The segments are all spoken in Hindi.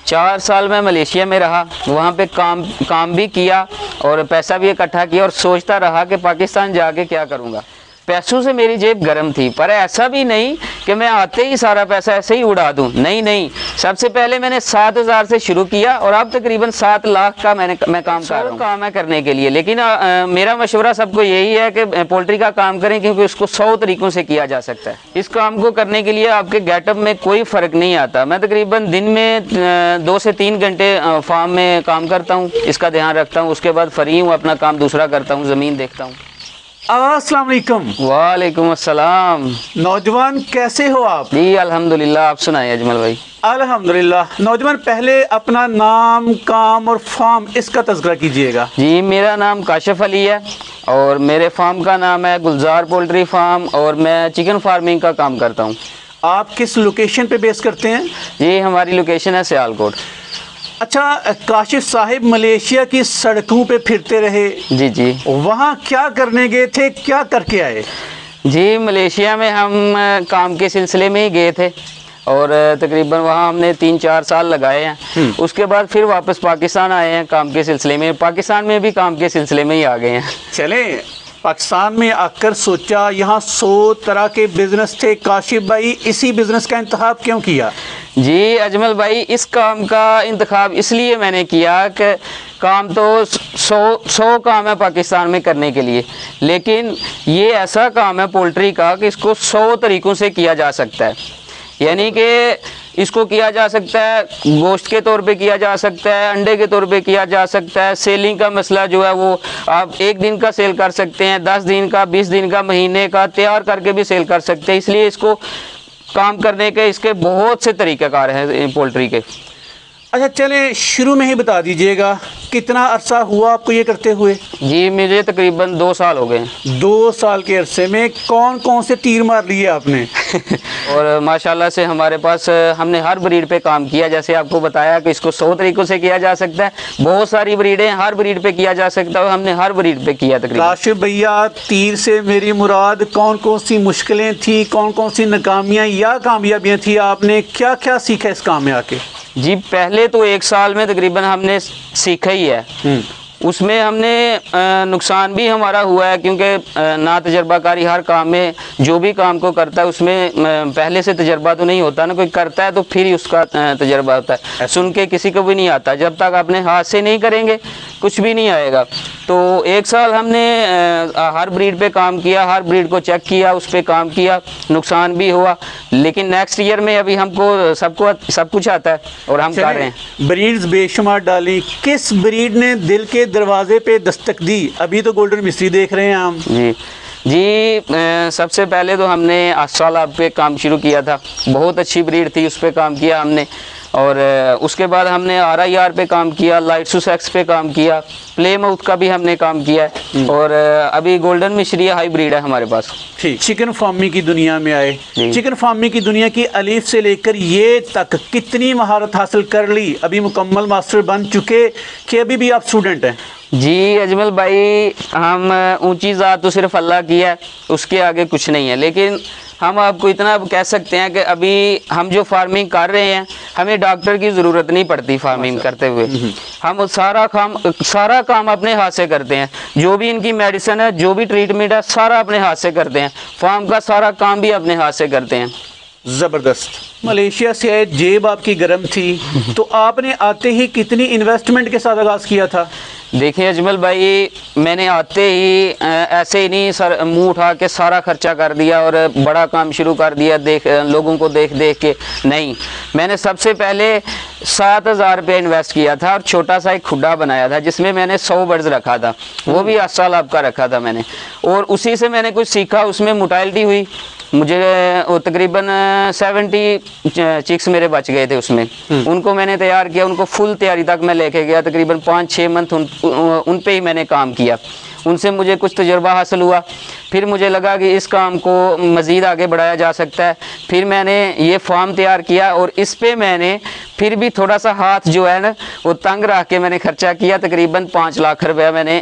4 साल मैं मलेशिया में रहा, वहाँ पे काम भी किया और पैसा भी इकट्ठा किया और सोचता रहा कि पाकिस्तान जाके क्या करूँगा। पैसों से मेरी जेब गर्म थी, पर ऐसा भी नहीं कि मैं आते ही सारा पैसा ऐसे ही उड़ा दूं। नहीं, सबसे पहले मैंने 7,000 से शुरू किया और अब तकरीबन 7 लाख का मैं काम कर रहा हूँ। काम है करने के लिए, लेकिन मेरा मशवरा सबको यही है कि पोल्ट्री का काम करें, क्योंकि उसको 100 तरीक़ों से किया जा सकता है। इस काम को करने के लिए आपके गेटअप में कोई फ़र्क नहीं आता। मैं तकरीबन दिन में 2 से 3 घंटे फार्म में काम करता हूँ, इसका ध्यान रखता हूँ। उसके बाद फ्री हूँ, अपना काम दूसरा करता हूँ, ज़मीन देखता हूँ। अस्सलाम वालेकुम। वालेकुम अस्सलाम। नौजवान कैसे हो आप? जी अल्हम्दुलिल्लाह, आप सुनाइए अजमल भाई। अल्हम्दुलिल्लाह। नौजवान पहले अपना नाम, काम और फार्म इसका तज़किरा कीजिएगा। जी, मेरा नाम काशिफ अली है और मेरे फार्म का नाम है गुलजार पोल्ट्री फार्म और मैं चिकन फार्मिंग का काम करता हूँ। आप किस लोकेशन पे बेस करते हैं? जी, हमारी लोकेशन है सियालकोट। अच्छा, काशिफ साहिब मलेशिया की सड़कों पे फिरते रहे। जी। वहाँ क्या करने गए थे, क्या करके आए? जी, मलेशिया में हम काम के सिलसिले में ही गए थे और तकरीबन वहाँ हमने 3-4 साल लगाए हैं। उसके बाद फिर वापस पाकिस्तान आए हैं काम के सिलसिले में। पाकिस्तान में भी काम के सिलसिले में ही आ गए हैं। चले पाकिस्तान में आकर सोचा यहाँ 100 तरह के बिजनेस थे। काशिफ भाई इसी बिजनेस का इंतखाब क्यों किया? जी अजमल भाई, इस काम का इंतखाब इसलिए मैंने किया कि काम तो 100 काम है पाकिस्तान में करने के लिए, लेकिन ये ऐसा काम है पोल्ट्री का कि इसको 100 तरीक़ों से किया जा सकता है। यानी कि इसको किया जा सकता है गोश्त के तौर पे किया जा सकता है, अंडे के तौर पे किया जा सकता है। सेलिंग का मसला जो है वो आप 1 दिन का सेल कर सकते हैं, 10 दिन का, 20 दिन का, महीने का तैयार करके भी सेल कर सकते हैं। इसलिए इसको काम करने के इसके बहुत से तरीक़ेकार हैं पोल्ट्री के। अच्छा, चलें शुरू में ही बता दीजिएगा कितना अरसा हुआ आपको ये करते हुए? जी, मुझे तकरीबन 2 साल हो गए। 2 साल के अरसे में कौन कौन से तीर मार लिए आपने? और माशाल्लाह से हमारे पास हमने हर ब्रीड पे काम किया। जैसे आपको बताया कि इसको 100 तरीक़ों से किया जा सकता है। बहुत सारी ब्रीडें, हर ब्रीड पे किया जा सकता है। हमने हर ब्रीड पे किया तकरीबन। काशिफ भैया, तीर से मेरी मुराद कौन कौन सी मुश्किलें थी, कौन कौन सी नाकामियाँ या कामयाबियाँ थी? आपने क्या क्या सीखा इस काम में आके? जी, पहले तो 1 साल में तकरीबन हमने सीखा ही है। उसमें हमने नुकसान भी हमारा हुआ है, क्योंकि ना तजर्बाकारी हर काम में जो भी काम को करता है उसमें पहले से तजर्बा तो नहीं होता ना। कोई करता है तो फिर ही उसका तजर्बा होता है, सुन के किसी को भी नहीं आता। जब तक अपने हाथ से नहीं करेंगे कुछ भी नहीं आएगा। तो 1 साल हमने हर ब्रीड पे काम किया, हर ब्रीड को चेक किया, उस पर काम किया। नुकसान भी हुआ, लेकिन नेक्स्ट ईयर में अभी हमको सब कुछ आता है और हम कर रहे हैं। ब्रीड्स बेशुमार डाली, किस ब्रीड ने दिल के दरवाजे पे दस्तक दी? अभी तो गोल्डन मिस्ट्री देख रहे हैं हम। जी, सबसे पहले तो हमने अस्ट्रालाब पे काम शुरू किया था। बहुत अच्छी ब्रीड थी, उस पर काम किया हमने। और उसके बाद हमने RIR पे काम किया, लाइट सुसेक्स पे काम किया, प्लेमाउथ का भी हमने काम किया है। और अभी गोल्डन मिश्री हाई ब्रीड है हमारे पास। ठीक, चिकन फार्मिंग की दुनिया में आए। चिकन फार्मिंग की दुनिया की अलीफ से लेकर ये तक कितनी महारत हासिल कर ली? अभी मुकम्मल मास्टर बन चुके कि अभी भी आप स्टूडेंट हैं? जी अजमल भाई, हम ऊंची ज़ात तो सिर्फ अल्लाह की है, उसके आगे कुछ नहीं है। लेकिन हम आपको इतना कह सकते हैं कि अभी हम जो फार्मिंग कर रहे हैं, हमें डॉक्टर की ज़रूरत नहीं पड़ती फार्मिंग करते हुए। हम सारा काम अपने हाथ से करते हैं। जो भी इनकी मेडिसिन है, जो भी ट्रीटमेंट है, सारा अपने हाथ से करते हैं। फार्म का सारा काम भी अपने हाथ से करते हैं। ज़बरदस्त। मलेशिया से आए, जेब आपकी गर्म थी, तो आपने आते ही कितनी इन्वेस्टमेंट के साथ आगाज़ किया था? देखिए अजमल भाई, मैंने आते ही ऐसे ही नहीं सर मुंह उठा के सारा खर्चा कर दिया और बड़ा काम शुरू कर दिया लोगों को देख के। नहीं, मैंने सबसे पहले 7,000 रुपये इन्वेस्ट किया था और छोटा सा एक खुड्डा बनाया था जिसमें मैंने 100 बर्ड्स रखा था। वो भी अस्ट्रालाब का रखा था मैंने, और उसी से मैंने कुछ सीखा। उसमें मोर्टेलिटी हुई, मुझे तकरीबन 70 चिक्स मेरे बच गए थे उसमें। उनको मैंने तैयार किया, उनको फुल तैयारी तक मैं लेके गया। तकरीबन 5-6 मंथ उन पे ही मैंने काम किया। उनसे मुझे कुछ तजुर्बा हासिल हुआ। फिर मुझे लगा कि इस काम को मज़ीद आगे बढ़ाया जा सकता है। फिर मैंने ये फार्म तैयार किया और इस पे मैंने फिर भी थोड़ा सा हाथ जो है ना वो तंग रख के मैंने खर्चा किया, तकरीबन 5 लाख रुपया मैंने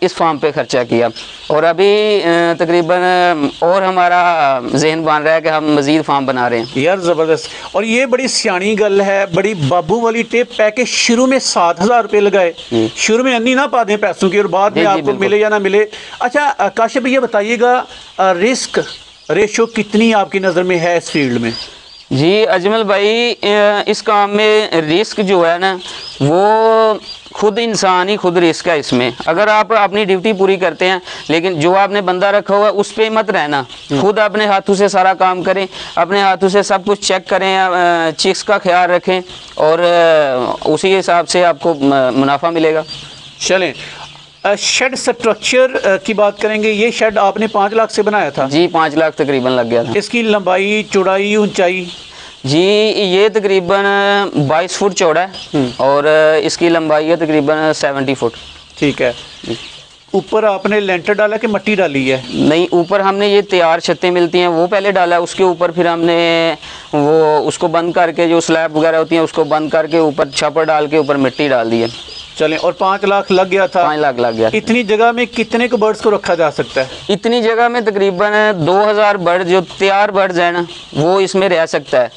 इस फार्म पे खर्चा किया। और अभी तकरीबन और हमारा जहन बन रहा है कि हम मज़ीद फार्म बना रहे हैं। यार ज़बरदस्त। और ये बड़ी सियानी गल है, बड़ी बाबू वाली टेप पैके शुरू में 7,000 रुपये लगाए, शुरू में अन्नी ना पा दें पैसों की और बाद में आपको मिले या ना मिले। अच्छा काशिफ भैया बताइएगा, रिस्क रेशो कितनी आपकी नज़र में है इस फील्ड में? जी अजमल भाई, इस काम में रिस्क जो है ना वो खुद इंसान ही खुद रिस्क है इसमें। अगर आप अपनी ड्यूटी पूरी करते हैं, लेकिन जो आपने बंदा रखा हुआ है उस पर मत रहना, खुद अपने हाथों से सारा काम करें, अपने हाथों से सब कुछ चेक करें, चिक्स का ख्याल रखें और उसी हिसाब से आपको मुनाफा मिलेगा। चलें, शेड स्ट्रक्चर की बात करेंगे। ये शेड आपने 5 लाख से बनाया था? जी 5 लाख तकरीबन लग गया था। इसकी लंबाई, चौड़ाई, ऊंचाई? जी ये तकरीबन 22 फुट चौड़ा है और इसकी लंबाई है तकरीबन 70 फुट। ठीक है। ऊपर आपने लेंटर डाला कि मिट्टी डाली है? नहीं, ऊपर हमने ये तैयार छतें मिलती हैं वो पहले डाला, उसके ऊपर फिर हमने वो उसको बंद करके, जो स्लैब वगैरह होती हैं उसको बंद करके ऊपर छप्पर डाल के ऊपर मिट्टी डाल दी है। चलें, और 5 लाख लग गया था? 5 लाख लग गया। इतनी जगह में कितने को बर्ड्स को रखा जा सकता है? इतनी जगह में तकरीबन 2000 बर्ड, जो तैयार बर्ड्स हैं ना, वो इसमें रह सकता है।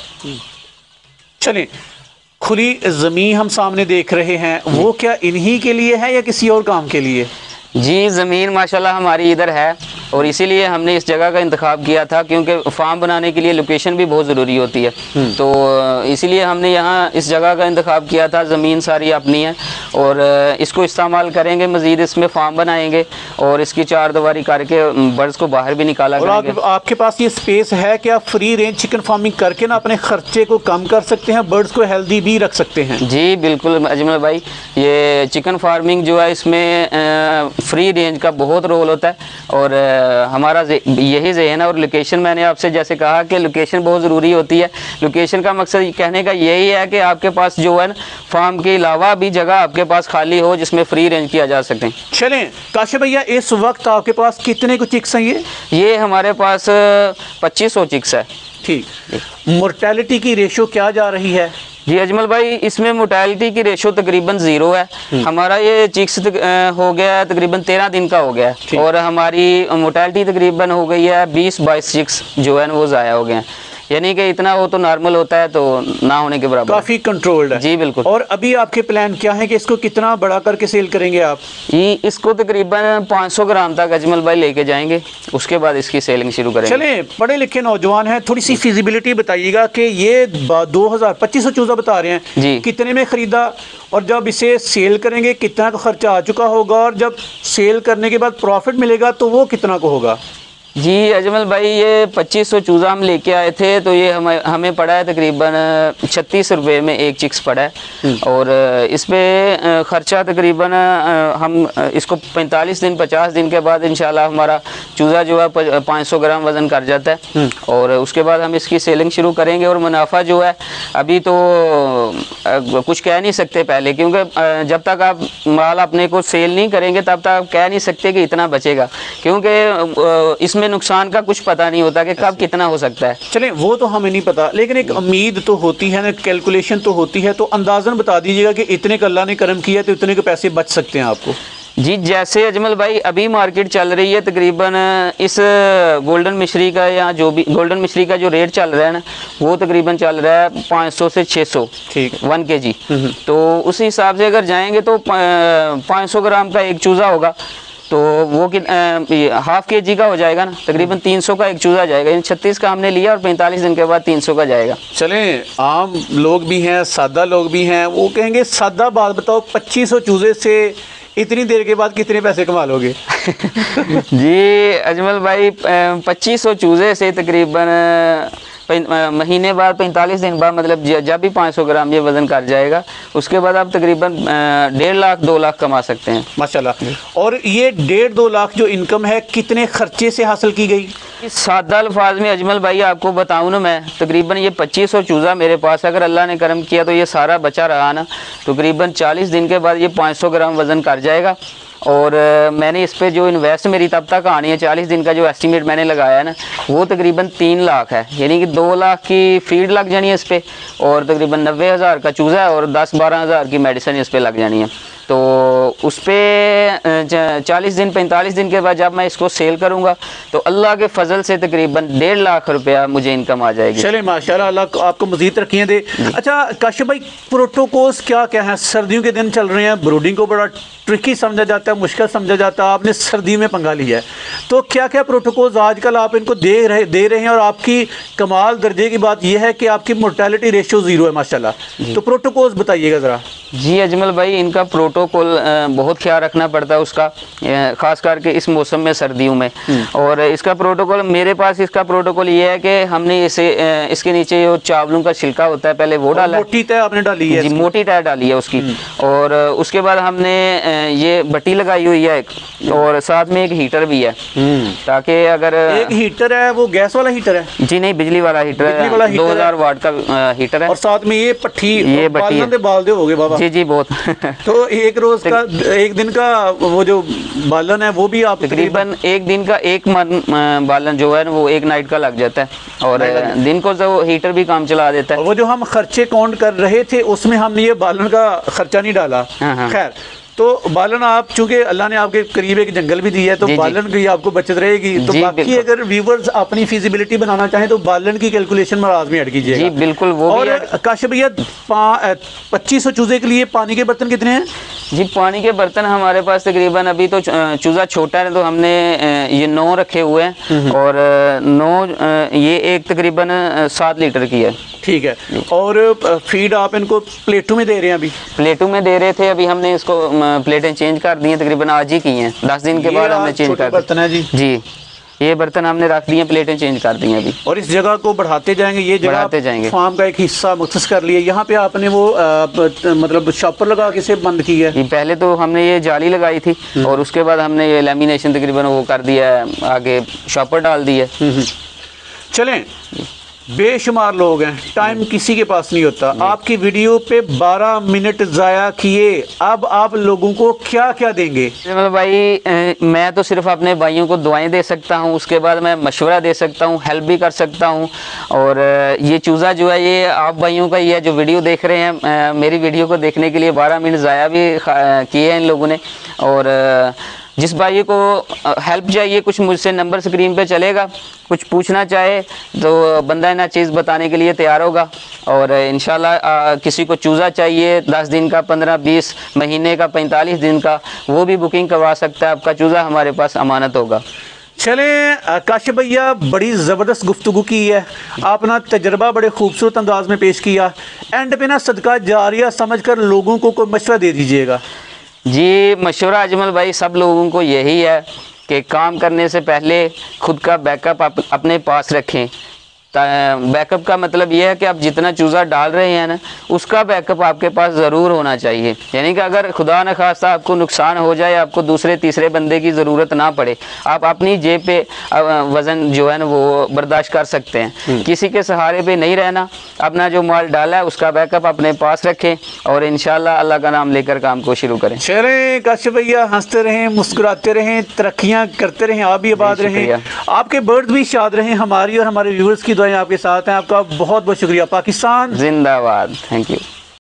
चलें, खुली ज़मीन हम सामने देख रहे हैं, वो क्या इन्हीं के लिए है या किसी और काम के लिए? जी ज़मीन माशाल्लाह हमारी इधर है और इसीलिए हमने इस जगह का इंतखाब किया था, क्योंकि फार्म बनाने के लिए लोकेशन भी बहुत ज़रूरी होती है। तो इसीलिए हमने यहाँ इस जगह का इंतखाब किया था। ज़मीन सारी अपनी है और इसको इस्तेमाल करेंगे, मज़ीद इसमें फार्म बनाएंगे और इसकी 4 दीवारी करके बर्ड्स को बाहर भी निकाला करेंगे। आपके पास ये स्पेस है कि आप फ्री रेंज चिकन फार्मिंग करके ना अपने ख़र्चे को कम कर सकते हैं, बर्ड्स को हेल्दी भी रख सकते हैं? जी बिल्कुल अजमल भाई, ये चिकन फार्मिंग जो है इसमें फ्री रेंज का बहुत रोल होता है और हमारा यही ज़हन है। और लोकेशन, मैंने आपसे जैसे कहा कि लोकेशन बहुत ज़रूरी होती है। लोकेशन का मकसद कहने का यही है कि आपके पास जो है फार्म के अलावा भी जगह आपके पास खाली हो जिसमें फ्री रेंज किया जा सके। चलें काशिफ भैया, इस वक्त आपके पास कितने को चिक्स हैं? ये हमारे पास 2500 चिक्स है। ठीक। मोर्टेलिटी की रेशो क्या जा रही है? जी अजमल भाई, इसमें मोर्टेलिटी की रेशो तकरीबन 0 है। हमारा ये चिक्स हो गया तकरीबन 13 दिन का हो गया है और हमारी मोर्टेलिटी तकरीबन हो गई है 20-22 चिक्स जो है वो ज़ाया हो गए हैं। यानी कि इतना वो तो नॉर्मल होता है, तो ना होने के बराबर, काफ़ी कंट्रोल्ड है। जी बिल्कुल। और अभी आपके प्लान क्या है कि इसको कितना बड़ा करके सेल करेंगे आप? इसको तकरीबन 500 ग्राम तक अजमल भाई लेके जाएंगे, उसके बाद इसकी सेलिंग शुरू करेंगे। चलें, पढ़े लिखे नौजवान हैं, थोड़ी सी फिजिबिलिटी बताइएगा कि ये 2500 चूज़ा बता रहे हैं जी, कितने में ख़रीदा और जब इसे सेल करेंगे कितना का खर्चा आ चुका होगा और जब सेल करने के बाद प्रॉफिट मिलेगा तो वो कितना को होगा? जी अजमल भाई, ये 2500 चूज़ा हम लेके आए थे तो ये हमें पड़ा है तकरीबन 36 रुपये में एक चिक्स पड़ा है और इस पर ख़र्चा तकरीबन हम इसको 45 दिन 50 दिन के बाद इंशाल्लाह हमारा चूज़ा जो है 500 ग्राम वज़न कर जाता है और उसके बाद हम इसकी सेलिंग शुरू करेंगे। और मुनाफा जो है अभी तो कुछ कह नहीं सकते पहले, क्योंकि जब तक आप माल अपने को सेल नहीं करेंगे तब तक आप कह नहीं सकते कि इतना बचेगा, क्योंकि इसमें नुकसान का कुछ पता नहीं होता कि कब कितना हो सकता है। चलें, वो तो हमें नहीं पता, लेकिन एक उम्मीद तो होती है ना, कैलकुलेशन तो होती है। तो अंदाज़न बता दीजिएगा कि इतने का अल्लाह ने करम किया तो इतने के पैसे बच सकते हैं आपको। जी जैसे अजमल भाई अभी मार्केट चल रही है तकरीबन इस गोल्डन मिश्री का, या जो भी गोल्डन मिश्री का जो रेट चल रहा है ना, वो तकरीबन चल रहा है 500 से 600 ठीक 1 kg। तो उस हिसाब से अगर जाएंगे तो 500 ग्राम का एक चूज़ा होगा तो वो ½ kg का हो जाएगा ना, तकरीबन 300 का एक चूज़ा जाएगा। इन 36 का हमने लिया और 45 दिन के बाद 300 का जाएगा। चलें, आम लोग भी हैं, सादा लोग भी हैं, वो कहेंगे सादा बात बताओ, 2500 चूज़े से इतनी देर के बाद कितने पैसे कमा लोगे? जी अजमल भाई, 2500 चूज़े से तकरीबन महीने बाद 45 दिन बाद, मतलब जब भी 500 ग्राम ये वज़न कर जाएगा उसके बाद आप तकरीबन 1.5 लाख 2 लाख कमा सकते हैं माशाल्लाह। और ये 1.5-2 लाख जो इनकम है कितने खर्चे से हासिल की गई? सादा अल्फाज में अजमल भाई आपको बताऊँ ना, मैं तकरीबन ये 2500 चूज़ा मेरे पास अगर अल्लाह ने करम किया तो ये सारा बचा रहा ना, तकरीबन 40 दिन के बाद ये 500 ग्राम वज़न कर जाएगा और मैंने इस पे जो इन्वेस्ट मेरी तब तक आनी है 40 दिन का जो एस्टीमेट मैंने लगाया है ना, वो तकरीबन 3 लाख है, यानी कि 2 लाख की फीड लग जानी है इस पर, और तकरीबन 90,000 का चूज़ा है और 10-12 हज़ार की मेडिसिन इस पर लग जानी है। तो उस पर 40 दिन 45 दिन के बाद जब मैं इसको सेल करूंगा तो अल्लाह के फजल से तकरीबन 1.5 लाख रुपया मुझे इनकम आ जाएगी। चले माशाल्लाह, अल्लाह आपको मजीद तरक्कियां दे। अच्छा काशिफ भाई, प्रोटोकॉल्स क्या क्या हैं? सर्दियों के दिन चल रहे हैं, ब्रूडिंग को बड़ा ट्रिकी समझा जाता है, मुश्किल समझा जाता है, आपने सर्दी में पंगा लिया है, तो क्या क्या प्रोटोकॉल्स आजकल आप इनको दे रहे हैं? और आपकी कमाल दर्जे की बात यह है कि आपकी मोर्टेलिटी रेशियो 0 है माशाल्लाह, तो प्रोटोकॉल्स बताइएगा ज़रा। जी अजमल भाई, इनका प्रोटोकॉल बहुत ख्याल रखना पड़ता है उसका, ख़ास करके इस मौसम में, सर्दियों में। और इसका प्रोटोकॉल मेरे पास, इसका प्रोटोकॉल ये है कि हमने इसे इसके नीचे जो चावलों का छिलका होता है पहले वो डाला, मोटी तय आपने डाली है? जी मोटी तय डाली है उसकी, और उसके बाद हमने ये बट्टी लगाई हुई है एक, और साथ में एक हीटर भी है, ताकि अगर एक हीटर है, वो गैस वाला हीटर है? जी नहीं, बिजली वाला हीटर है, 2000 वाट का हीटर है, और साथ में ये पट्टी, ये बट्टी है, बाल दे होगे बाबा? जी जी बहुत। तो एक रोज का, एक दिन का वो जो बालन है वो भी आप तकरीबन एक दिन का एक मन बालन जो है वो एक नाइट का लग जाता है, और दिन को जो हीटर भी काम चला देता है। वो जो हम खर्चे काउंट कर रहे थे उसमें हमने ये बालन का खर्चा नहीं डाला। खैर, तो बालन आप, चूंकि अल्लाह ने आपके करीब एक जंगल भी दिया है, तो बालन की आपको बचत रहेगी। तो बाकी अगर व्यूवर्स अपनी फिजिबिलिटी बनाना चाहें तो बालन की कैलकुलेशन में लाजमी ऐड कीजिएगा। जी बिल्कुल, वो और काशिफ भैया 2500 चूजे के लिए पानी के बर्तन कितने हैं? जी पानी के बर्तन हमारे पास तकरीबन, अभी तो चूज़ा छोटा है तो हमने ये 9 रखे हुए हैं, और 9 ये एक तकरीबन 7 लीटर की है। ठीक है, और फीड आप इनको प्लेटों में दे रहे हैं? अभी प्लेटों में दे रहे थे, अभी हमने इसको प्लेटें चेंज कर दी हैं, तकरीबन आज ही की हैं, 10 दिन के बाद हमने चेंज कर बर्तन है जी। ये बर्तन हमने रख दिए, प्लेटें चेंज कर दी हैं अभी, और इस जगह को बढ़ाते जाएंगे, ये जगह बढ़ाते जाएंगे, फार्म का एक हिस्सा मख्सूस कर लिया। यहाँ पे आपने वो मतलब शॉपर लगा के इसे बंद किया है? पहले तो हमने ये जाली लगाई थी, और उसके बाद हमने ये लेमिनेशन तकरीबन वो कर दिया है, आगे शॉपर डाल दी है। चलें, बेशुमार लोग हैं, टाइम किसी के पास नहीं होता। आपकी वीडियो पे 12 मिनट ज़ाया किए, अब आप लोगों को क्या क्या देंगे? मतलब भाई मैं तो सिर्फ अपने भाइयों को दुआएं दे सकता हूं, उसके बाद मैं मशवरा दे सकता हूं, हेल्प भी कर सकता हूं। और ये चूज़ा जो है ये आप भाइयों का ही है जो वीडियो देख रहे हैं। मेरी वीडियो को देखने के लिए 12 मिनट ज़ाया भी किए हैं इन लोगों ने। और जिस भाई को हेल्प चाहिए, कुछ मुझसे नंबर स्क्रीन पे चलेगा, कुछ पूछना चाहे तो बंदा ना चीज़ बताने के लिए तैयार होगा। और इंशाल्लाह किसी को चूज़ा चाहिए 10 दिन का, 15, 20, महीने का, 45 दिन का, वो भी बुकिंग करवा सकता है। आपका चूज़ा हमारे पास अमानत होगा। चलें काशिफ भैया, बड़ी ज़बरदस्त गुफ्तगू की है, अपना तजर्बा बड़े खूबसूरत अंदाज में पेश किया। एंड पे ना सदका जारिया समझ कर लोगों को कोई मशवरा दे दीजिएगा। जी मशवरा अजमल भाई सब लोगों को यही है कि काम करने से पहले खुद का बैकअप अपने पास रखें। बैकअप का मतलब यह है कि आप जितना चूज़ा डाल रहे हैं ना, उसका बैकअप आपके पास ज़रूर होना चाहिए। यानी कि अगर खुदा न खास्ता आपको नुकसान हो जाए, आपको दूसरे तीसरे बंदे की ज़रूरत ना पड़े, आप अपनी जेब पे वज़न जो है ना वो बर्दाश्त कर सकते हैं। किसी के सहारे पे नहीं रहना, अपना जो माल डाला है उसका बैकअप अपने पास रखें, और इंशाल्लाह अल्लाह का नाम लेकर काम को शुरू करें। चलें काशिफ भैया, हंसते रहें, मुस्कुराते रहें, तरक्कियाँ करते रहें, आप भी आबाद रहें, आपके बर्ड भी शाद रहें। हमारी और हमारे व्यूअर्स की दुआएं आपके साथ हैं। आपका बहुत बहुत शुक्रिया। पाकिस्तान जिंदाबाद। Thank you.